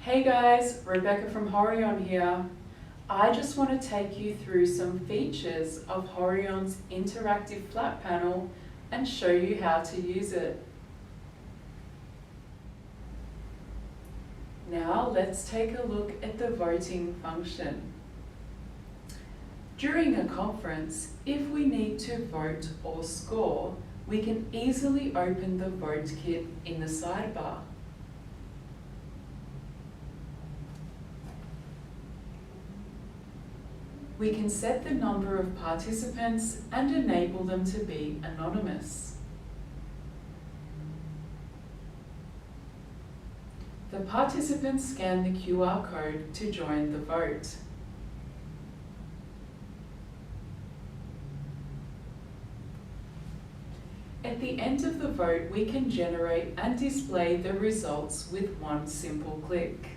Hey guys, Rebecca from Horion here. I just want to take you through some features of Horion's interactive flat panel and show you how to use it. Now let's take a look at the voting function. During a conference, if we need to vote or score, we can easily open the vote kit in the sidebar. We can set the number of participants and enable them to be anonymous. The participants scan the QR code to join the vote. At the end of the vote, we can generate and display the results with one simple click.